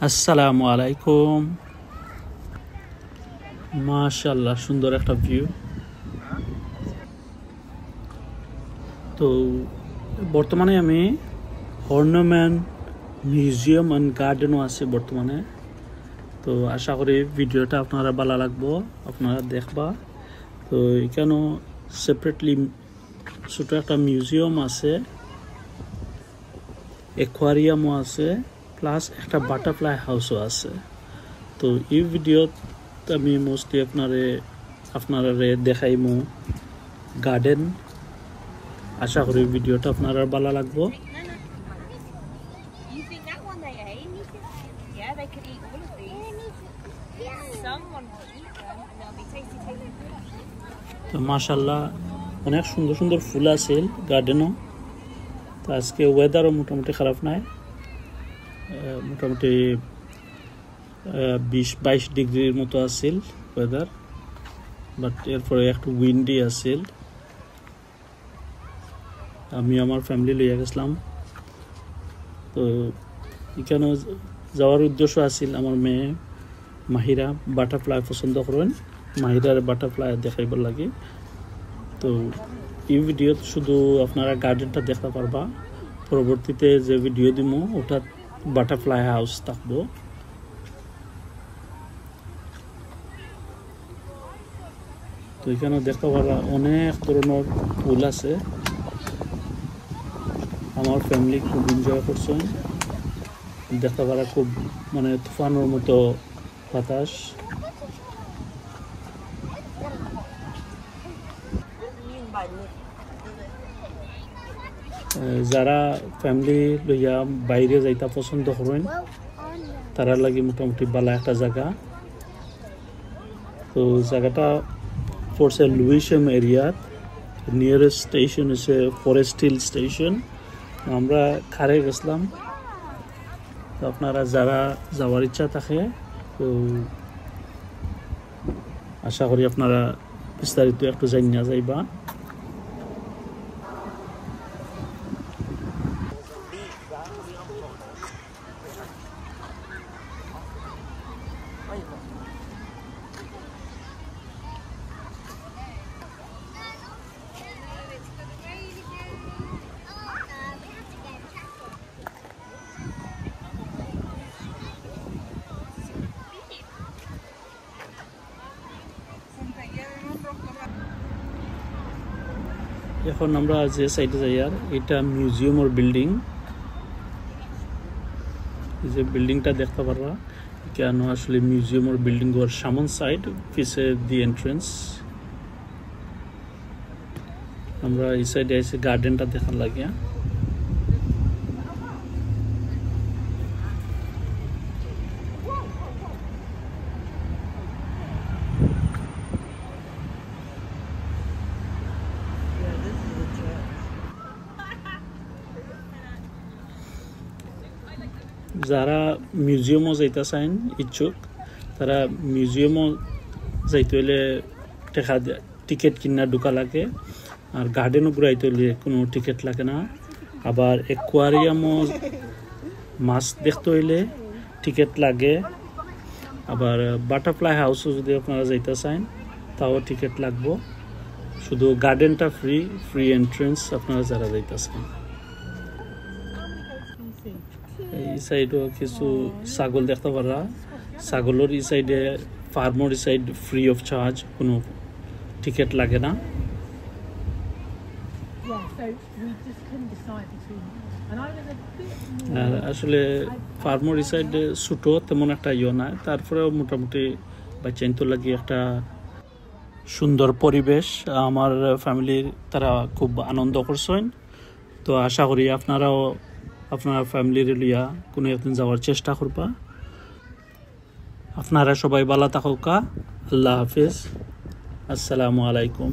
আসসালামু আলাইকুম। মাশাআল্লাহ, সুন্দর একটা ভিউ। তো বর্তমানে আমি হর্নম্যান মিউজিয়াম অ্যান্ড গার্ডেনও আছে বর্তমানে। তো আশা করি ভিডিওটা আপনারা ভালো লাগবো, আপনারা দেখবা। তো এখানেও সেপারেটলি ছোটো একটা মিউজিয়াম আছে, অ্যাকোয়ারিয়ামও আছে, প্লাস একটা বাটারফ্লাই হাউসও আছে। তো এই ভিডিওত আমি মোস্টলি আপনারা দেখাইমু গার্ডেন। আশা করি ভিডিওটা আপনারা ভালো লাগবো। তো মাশাআল্লাহ, অনেক সুন্দর সুন্দর ফুল আছে গার্ডেনও। তো আজকে ওয়েদারও মোটামুটি খারাপ নাই, মোটামুটি 20-22 ডিগ্রির মতো আছিল ওয়েদার, বাট এরপরে একটু উইন্ডি আছিল। আমি আমার ফ্যামিলি লইয়া গেছিলাম। তো এখানেও যাওয়ার উদ্দেশ্য আছিল, আমার মেয়ে মাহিরা বাটারফ্লাই পছন্দ করেন, মাহিরার বাটারফ্লাই দেখাইবার লাগে। তো এই ভিডিওত শুধু আপনারা গার্ডেনটা দেখতে পারবা, পরবর্তীতে যে ভিডিও দিব ওটা বাটারফ্লাই হাউস থাকবো। তো এখানে দেখতে পারা অনেক ধরনের ফুল আছে। আমার ফ্যামিলি খুব এনজয় করছেন, দেখতে পারা খুব মানে তুফানের মতো বাতাস। যারা ফ্যামিলি লইয়া বাইরে যাইতা পছন্দ করেন তারা লাগে মোটামুটি ভালো একটা জায়গা। তো জায়গাটা পড়ছে লুইশাম এরিয়াত, নিয়ারেস্ট স্টেশন হচ্ছে ফরেস্ট হিল স্টেশন। আমরা খারে গেছিলাম। তো আপনারা যারা যাওয়ার ইচ্ছা থাকে তো আশা করি আপনারা বিস্তারিত একটু জানিয়ে যাইবা। এখন আমরা যে সাইডে যাই, আর এটা মিউজিয়ামের বিল্ডিং। এই যে বিল্ডিংটা দেখতে পারবা, কেন আসলে মিউজিয়ামের বিল্ডিং ওর সামন সাইড, পিছে দি এন্ট্রেন্স। আমরা এই সাইডে এসে গার্ডেনটা দেখার লাগিয়া। যারা মিউজিয়ামও যাইতে চান ইচ্ছুক, তারা মিউজিয়ামও যাইতে হলে টিকিট কিনা ঢুকা লাগে, আর গার্ডেনও ঘুরাইতে হলে কোনো টিকিট লাগে না। আবার অ্যাকোয়ারিয়ামও মাছ দেখতে হইলে টিকিট লাগে। আবার বাটারফ্লাই হাউসও যদি আপনারা যাইতে চান তাও টিকিট লাগবো। শুধু গার্ডেনটা ফ্রি এন্ট্রেন্স আপনারা যারা যাইতে চান। এই সাইডও কিছু ছাগল দেখতে পারা, ছাগলের এই সাইডে ফার্মর এই সাইড ফ্রি অফ চার্জ, কোনো টিকিট লাগে না। আর আসলে ফার্মর এই সাইডে ছোটো তেমন একটা ইয়ে না, তারপরেও মোটামুটি বাচ্চাইন তো লাগে একটা সুন্দর পরিবেশ। আমার ফ্যামিলির তারা খুব আনন্দ করছেন। তো আশা করি আপনারাও আপনার ফ্যামিলির লিয়া কোনো একদিন যাওয়ার চেষ্টা করবা। আপনারা সবাই ভালো থাকুকা। আল্লাহ হাফিজ। আসসালামু আলাইকুম।